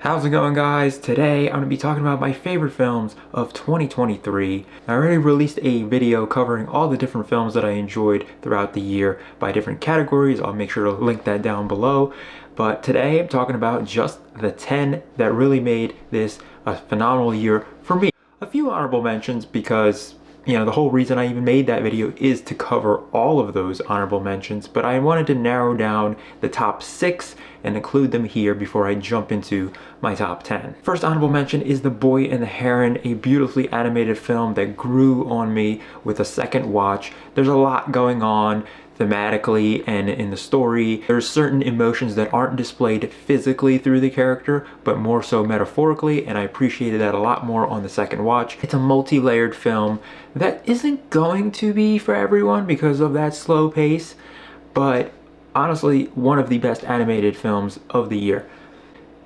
How's it going, guys? Today I'm going to be talking about my favorite films of 2023. I already released a video covering all the different films that I enjoyed throughout the year by different categories. I'll make sure to link that down below. But today I'm talking about just the 10 that really made this a phenomenal year for me. A few honorable mentions because the whole reason I even made that video is to cover all of those honorable mentions, but I wanted to narrow down the top 6 and include them here before I jump into my top 10. First honorable mention is The Boy and the Heron, a beautifully animated film that grew on me with a second watch. There's a lot going on thematically and in the story. There's certain emotions that aren't displayed physically through the character, but more so metaphorically, and I appreciated that a lot more on the second watch. It's a multi-layered film that isn't going to be for everyone because of that slow pace, but honestly, one of the best animated films of the year.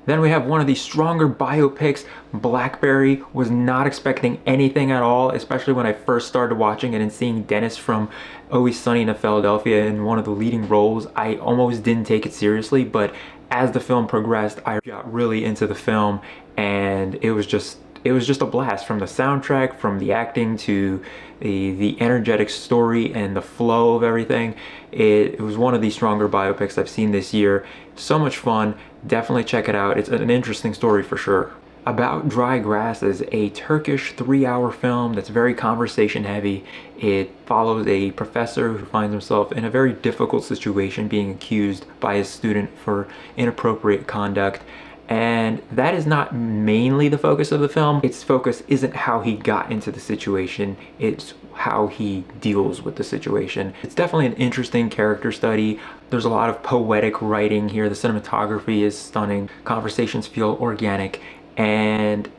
Then we have one of the stronger biopics, Blackberry. Was not expecting anything at all, especially when I first started watching it and seeing Dennis from Always Sunny in Philadelphia in one of the leading roles. I almost didn't take it seriously, but as the film progressed, I got really into the film, and it was just a blast. From the soundtrack, from the acting, to the energetic story and the flow of everything. It was one of the stronger biopics I've seen this year. So much fun. Definitely check it out. It's an interesting story for sure. About Dry Grass is a Turkish 3-hour film that's very conversation heavy. It follows a professor who finds himself in a very difficult situation, being accused by his student for inappropriate conduct. And that is not mainly the focus of the film. Its focus isn't how he got into the situation, it's how he deals with the situation. It's definitely an interesting character study. There's a lot of poetic writing here. The cinematography is stunning. Conversations feel organic, and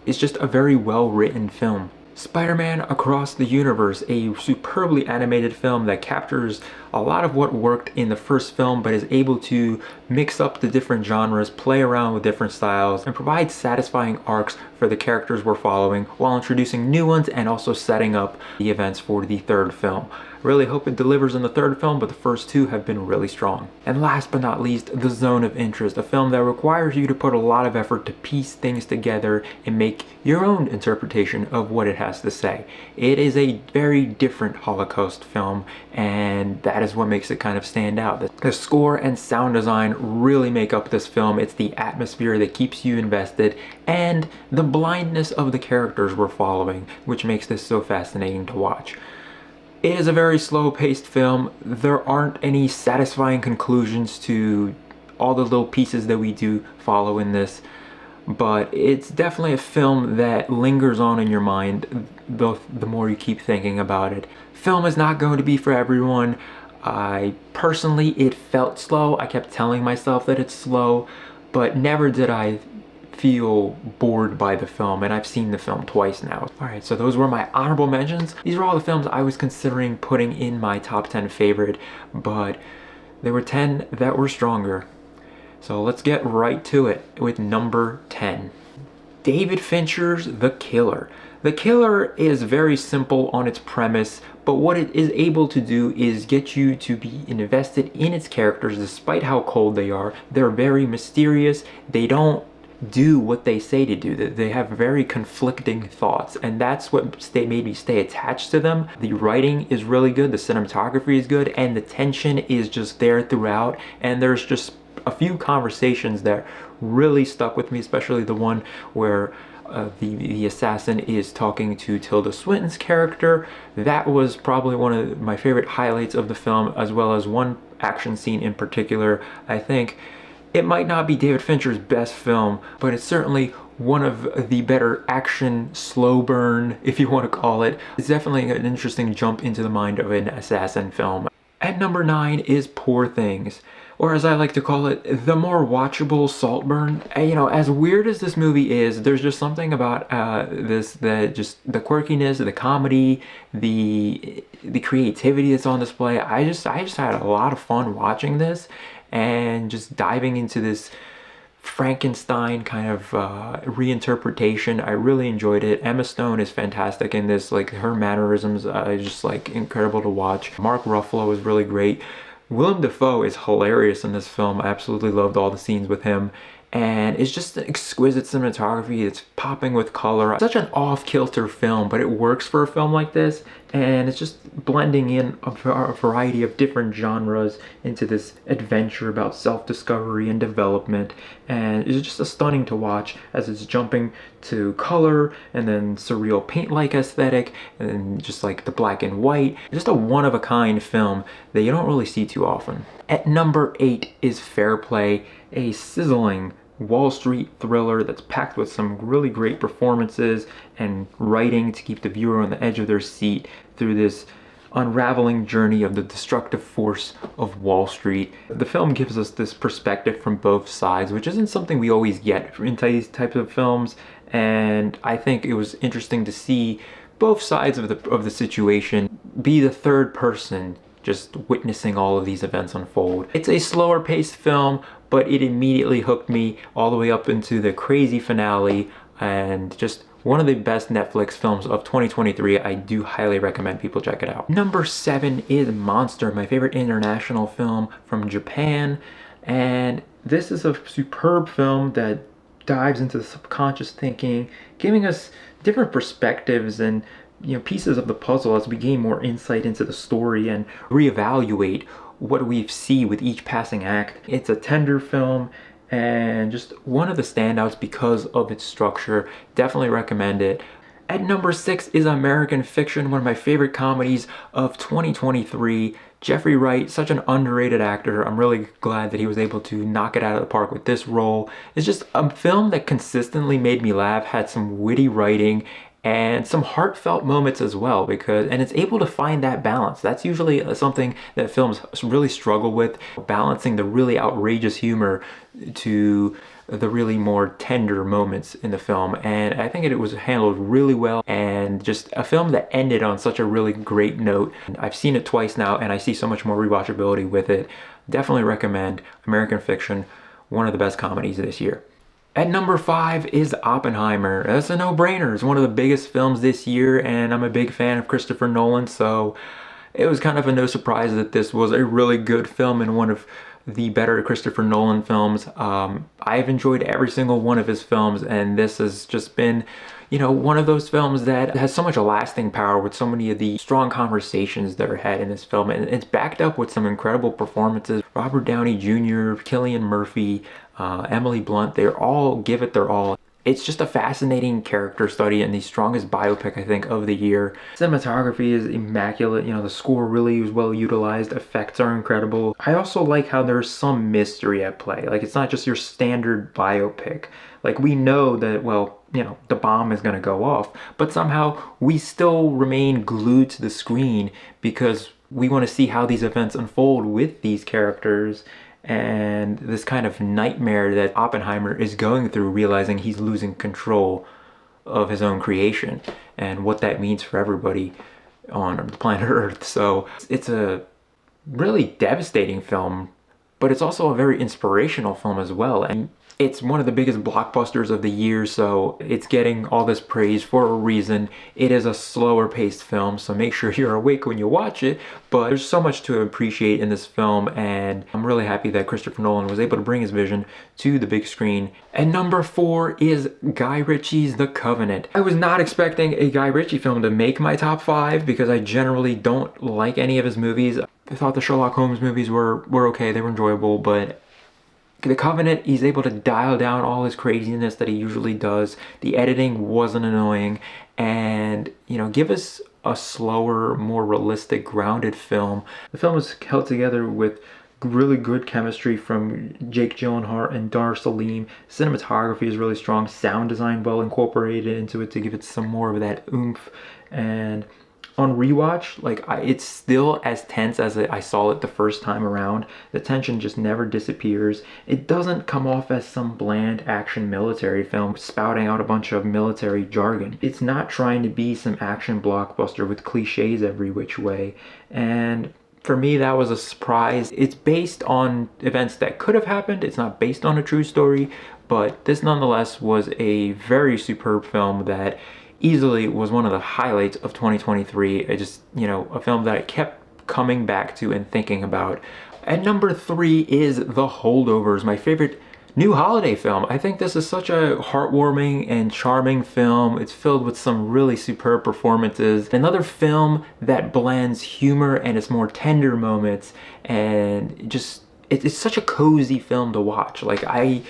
it's just a very well-written film. Spider-Man Across the Universe, a superbly animated film that captures a lot of what worked in the first film, but is able to mix up the different genres, play around with different styles, and provide satisfying arcs for the characters we're following while introducing new ones and also setting up the events for the third film. I really hope it delivers in the third film, but the first two have been really strong. And last but not least, The Zone of Interest, a film that requires you to put a lot of effort to piece things together and make your own interpretation of what it has to say. It is a very different Holocaust film, and that is what makes it kind of stand out. The score and sound design really make up this film. It's the atmosphere that keeps you invested, and the blindness of the characters we're following, which makes this so fascinating to watch. It is a very slow-paced film. There aren't any satisfying conclusions to all the little pieces that we do follow in this, but it's definitely a film that lingers on in your mind the more you keep thinking about it. Film is not going to be for everyone. It felt slow. I kept telling myself that it's slow, but never did I feel bored by the film, and I've seen the film twice now. Alright, so those were my honorable mentions. These are all the films I was considering putting in my top 10 favorite, but there were 10 that were stronger. So let's get right to it with number 10. David Fincher's The Killer. The Killer is very simple on its premise, but what it is able to do is get you to be invested in its characters despite how cold they are. They're very mysterious. They don't do what they say to do. They have very conflicting thoughts, and that's what made me stay attached to them. The writing is really good, the cinematography is good, and the tension is just there throughout, and there's just a few conversations that really stuck with me, especially the one where the assassin is talking to Tilda Swinton's character. That was probably one of my favorite highlights of the film, as well as one action scene in particular. I think it might not be David Fincher's best film, but it's certainly one of the better action slow burn, if you want to call it. It's definitely an interesting jump into the mind of an assassin film. At number 9 is Poor Things, or as I like to call it, the more watchable Saltburn. As weird as this movie is, there's just something about the quirkiness, the comedy, the creativity that's on display. I just had a lot of fun watching this and just diving into this Frankenstein kind of reinterpretation. I really enjoyed it. Emma Stone is fantastic in this. Like, her mannerisms are just like incredible to watch. Mark Ruffalo is really great. Willem Dafoe is hilarious in this film. I absolutely loved all the scenes with him. and it's just exquisite cinematography. It's popping with color. Such an off-kilter film, but it works for a film like this, and it's just blending in a variety of different genres into this adventure about self-discovery and development. And it's just stunning to watch as it's jumping to color and then surreal paint-like aesthetic and just like the black and white. Just a one-of-a-kind film that you don't really see too often. At number 8 is Fair Play, a sizzling Wall Street thriller that's packed with some really great performances and writing to keep the viewer on the edge of their seat through this unraveling journey of the destructive force of Wall Street. The film gives us this perspective from both sides, which isn't something we always get in these types of films, and I think it was interesting to see both sides of the situation, be the third person just witnessing all of these events unfold. It's a slower paced film, but it immediately hooked me all the way up into the crazy finale, and just one of the best Netflix films of 2023. I do highly recommend people check it out. Number 7 is Monster, my favorite international film from Japan, and this is a superb film that dives into the subconscious thinking, giving us different perspectives and pieces of the puzzle as we gain more insight into the story and reevaluate what we see with each passing act. It's a tender film and just one of the standouts because of its structure. Definitely recommend it. At number 6 is American Fiction, one of my favorite comedies of 2023. Jeffrey Wright, such an underrated actor. I'm really glad that he was able to knock it out of the park with this role. It's just a film that consistently made me laugh, had some witty writing, and some heartfelt moments as well, and it's able to find that balance. That's usually something that films really struggle with, balancing the really outrageous humor to the really more tender moments in the film, and I think it was handled really well, and just a film that ended on such a really great note. I've seen it twice now, and I see so much more rewatchability with it. Definitely recommend American Fiction, one of the best comedies this year. At number 5 is Oppenheimer. That's a no-brainer. It's one of the biggest films this year, and I'm a big fan of Christopher Nolan, so it was kind of a no surprise that this was a really good film and one of the better Christopher Nolan films. I've enjoyed every single one of his films, and this has just been, one of those films that has so much lasting power with so many of the strong conversations that are had in this film. And it's backed up with some incredible performances. Robert Downey Jr., Cillian Murphy, Emily Blunt, they all give it their all. It's just a fascinating character study and the strongest biopic, I think, of the year. Cinematography is immaculate. The score really is well utilized. Effects are incredible. I also like how there's some mystery at play. Like, it's not just your standard biopic. Like, we know that, the bomb is going to go off, but somehow we still remain glued to the screen because we want to see how these events unfold with these characters and this kind of nightmare that Oppenheimer is going through, realizing he's losing control of his own creation and what that means for everybody on the planet Earth. So it's a really devastating film, but it's also a very inspirational film as well. And it's one of the biggest blockbusters of the year, so it's getting all this praise for a reason. It is a slower paced film, so make sure you're awake when you watch it, but there's so much to appreciate in this film, and I'm really happy that Christopher Nolan was able to bring his vision to the big screen. And number 4 is Guy Ritchie's The Covenant. I was not expecting a Guy Ritchie film to make my top 5 because I generally don't like any of his movies. I thought the Sherlock Holmes movies were okay, they were enjoyable, but The Covenant, he's able to dial down all his craziness that he usually does. The editing wasn't annoying, and give us a slower, more realistic, grounded film. The film is held together with really good chemistry from Jake Gyllenhaal and Dar Salim. Cinematography is really strong, sound design well incorporated into it to give it some more of that oomph. And on rewatch, it's still as tense as I saw it the first time around. The tension just never disappears. It doesn't come off as some bland action military film spouting out a bunch of military jargon. It's not trying to be some action blockbuster with cliches every which way. And for me, that was a surprise. It's based on events that could have happened. It's not based on a true story, but this nonetheless was a very superb film that easily was one of the highlights of 2023. A film that I kept coming back to and thinking about. At number 3 is The Holdovers, my favorite New holiday film. I think this is such a heartwarming and charming film. It's filled with some really superb performances. Another film that blends humor and its more tender moments, and just it's such a cozy film to watch. Like I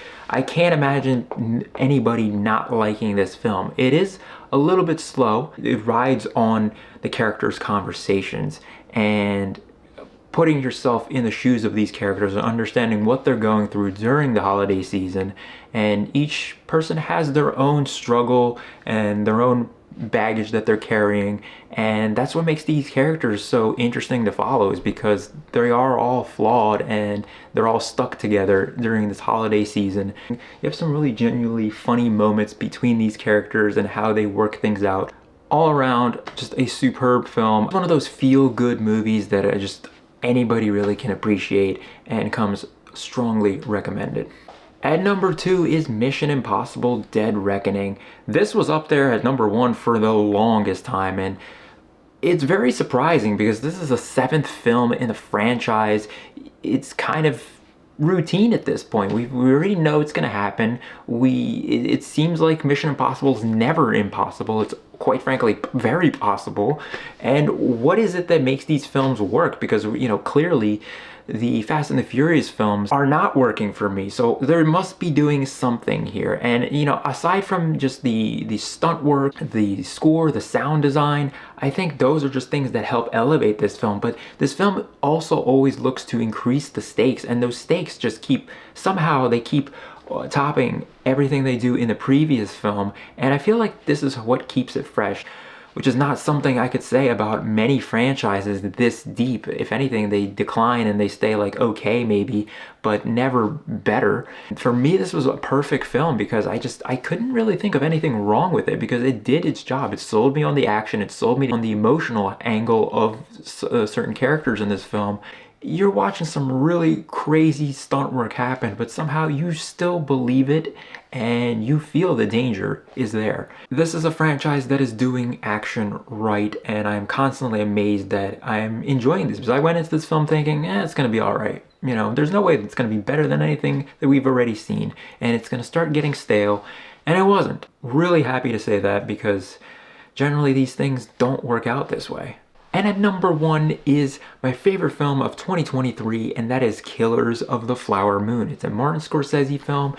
can't imagine anybody not liking this film. It is a little bit slow. It rides on the characters' conversations and putting yourself in the shoes of these characters and understanding what they're going through during the holiday season. And each person has their own struggle and their own baggage that they're carrying, and that's what makes these characters so interesting to follow, is because they are all flawed and they're all stuck together during this holiday season. You have some really genuinely funny moments between these characters and how they work things out. All around, just a superb film. One of those feel-good movies that anybody really can appreciate, and comes strongly recommended. At number 2 is Mission Impossible: Dead Reckoning. This was up there at number 1 for the longest time, and it's very surprising because this is the 7th film in the franchise. It's kind of routine at this point. We already know it's going to happen. It seems like Mission Impossible is never impossible. It's quite frankly very possible. And what is it that makes these films work? Because, you know, clearly the Fast and the Furious films are not working for me, so there must be doing something here. And, you know, aside from just the stunt work, the score, the sound design, I think those are just things that help elevate this film. But this film also always looks to increase the stakes, and those stakes just keep topping everything they do in the previous film. And I feel like this is what keeps it fresh, which is not something I could say about many franchises this deep. If anything, they decline and they stay like okay maybe, but never better. For me, this was a perfect film because I couldn't really think of anything wrong with it, because it did its job. It sold me on the action, it sold me on the emotional angle of certain characters in this film. You're watching some really crazy stunt work happen, but somehow you still believe it and you feel the danger is there. This is a franchise that is doing action right, and I'm constantly amazed that I'm enjoying this, because I went into this film thinking, it's gonna be all right. You know, there's no way it's gonna be better than anything that we've already seen, and it's gonna start getting stale, and it wasn't. Really happy to say that, because generally these things don't work out this way. And at number 1 is my favorite film of 2023, and that is Killers of the Flower Moon. It's a Martin Scorsese film.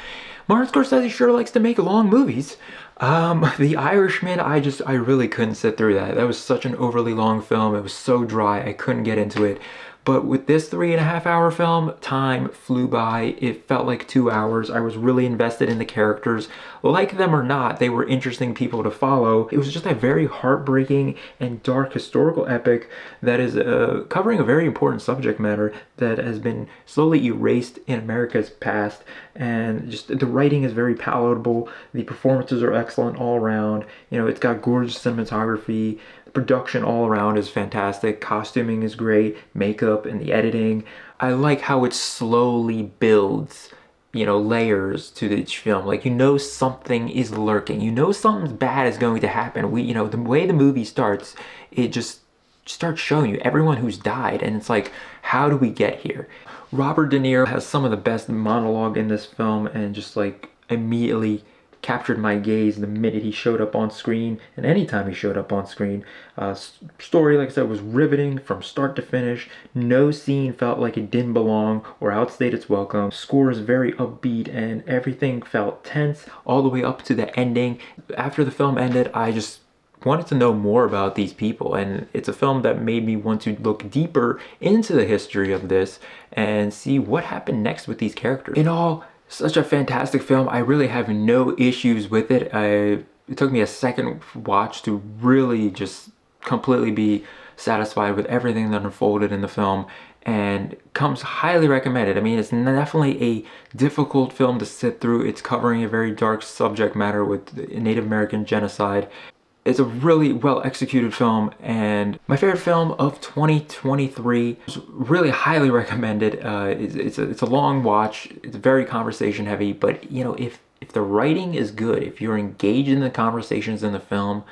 Martin Scorsese sure likes to make long movies. The Irishman, I really couldn't sit through that. That was such an overly long film. It was so dry, I couldn't get into it. But with this 3.5-hour film, time flew by. It felt like 2 hours. I was really invested in the characters. Like them or not, they were interesting people to follow. It was just a very heartbreaking and dark historical epic that is covering a very important subject matter that has been slowly erased in America's past. And just the writing is very palatable. The performances are excellent all around. You know, it's got gorgeous cinematography. Production all around is fantastic. Costuming is great. Makeup and the editing. I like how it slowly builds, you know, layers to each film. Like, you know, something is lurking. You know, something bad is going to happen. You know, the way the movie starts, it just starts showing you everyone who's died. And it's like, how do we get here? Robert De Niro has some of the best monologue in this film, and just like immediately captured my gaze the minute he showed up on screen, and anytime he showed up on screen. Story, like I said, was riveting from start to finish. No scene felt like it didn't belong or outstayed its welcome. Score is very upbeat, and everything felt tense all the way up to the ending. After the film ended, I just wanted to know more about these people, and it's a film that made me want to look deeper into the history of this and see what happened next with these characters. In all, such a fantastic film. I really have no issues with it. It took me a second watch to really just completely be satisfied with everything that unfolded in the film, and comes highly recommended. I mean, it's definitely a difficult film to sit through. It's covering a very dark subject matter with Native American genocide. It's a really well executed film, and my favorite film of 2023. It's really highly recommended. It's a long watch. It's very conversation heavy, but you know, if the writing is good, if you're engaged in the conversations in the film,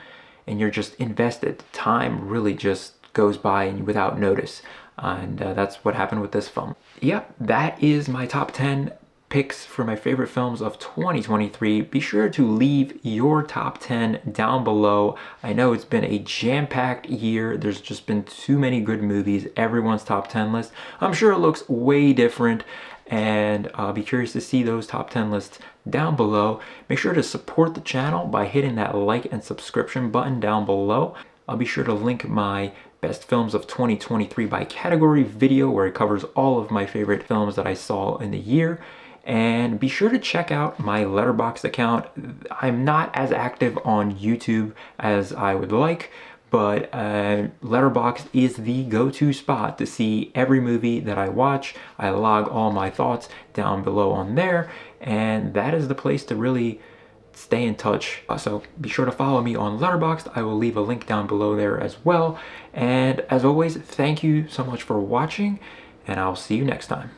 and you're just invested, time really just goes by and without notice. And that's what happened with this film. Yep, that is my top 10 picks for my favorite films of 2023. Be sure to leave your top 10 down below. I know it's been a jam-packed year. There's just been too many good movies. Everyone's top 10 list, I'm sure it looks way different, and I'll be curious to see those top 10 lists down below. Make sure to support the channel by hitting that like and subscription button down below. I'll be sure to link my best films of 2023 by category video where it covers all of my favorite films that I saw in the year. And be sure to check out my Letterboxd account. I'm not as active on YouTube as I would like, but Letterboxd is the go-to spot to see every movie that I watch. I log all my thoughts down below on there, and that is the place to really stay in touch. So be sure to follow me on Letterboxd. I will leave a link down below there as well. And as always, thank you so much for watching, and I'll see you next time.